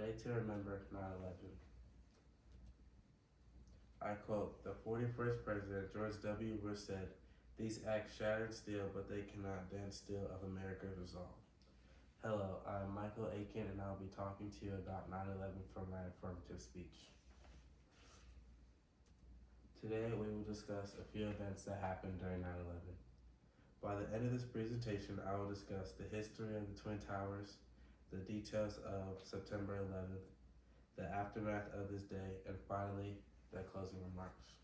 day to remember 9/11. I quote, the 41st President George W. Bush said, "These acts shattered steel, but they cannot bend steel of America's resolve." Hello, I'm Michael Aiken, and I'll be talking to you about 9/11 from my informative speech. Today, we will discuss a few events that happened during 9/11. By the end of this presentation, I will discuss the history of the Twin Towers, the details of September 11th, the aftermath of this day, and finally, the closing remarks.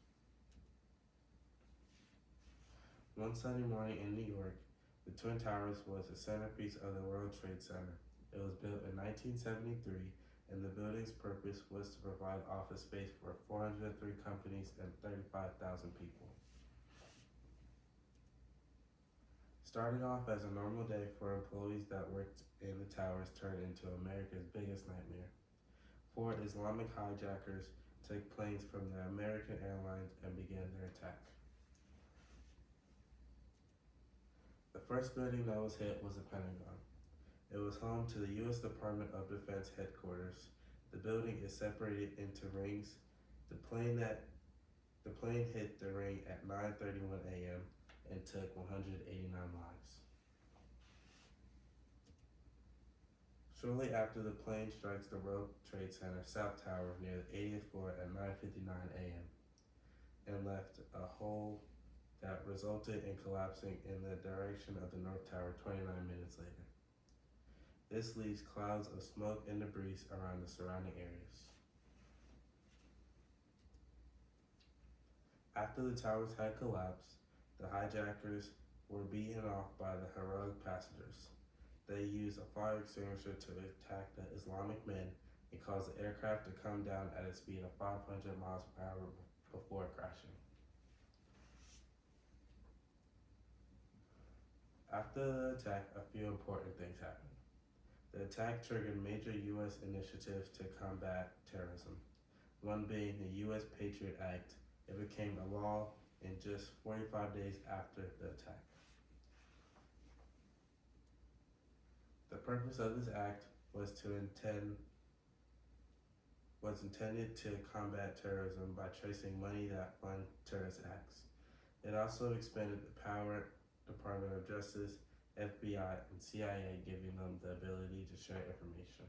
One Sunday morning in New York, the Twin Towers was the centerpiece of the World Trade Center. It was built in 1973, and the building's purpose was to provide office space for 403 companies and 35,000 people. Starting off as a normal day for employees that worked in the towers turned into America's biggest nightmare. 4 Islamic hijackers took planes from the American Airlines and began their attack. The first building that was hit was the Pentagon. It was home to the U.S. Department of Defense headquarters. The building is separated into rings. The plane hit the ring at 9:31 a.m. and took 189 lives. Shortly after the plane strikes the World Trade Center South Tower near the 80th floor at 9:59 a.m. and left a hole that resulted in collapsing in the direction of the North Tower 29 minutes later. This leaves clouds of smoke and debris around the surrounding areas. After the towers had collapsed, the hijackers were beaten off by the heroic passengers. They used a fire extinguisher to attack the Islamic men and caused the aircraft to come down at a speed of 500 miles per hour before crashing. After the attack, a few important things happened. The attack triggered major U.S. initiatives to combat terrorism, one being the U.S. Patriot Act. It became a law in just 45 days after the attack. The purpose of this act was intended to combat terrorism by tracing money that fund terrorist acts. It also expanded the power Department of Justice, FBI, and CIA, giving them the ability to share information.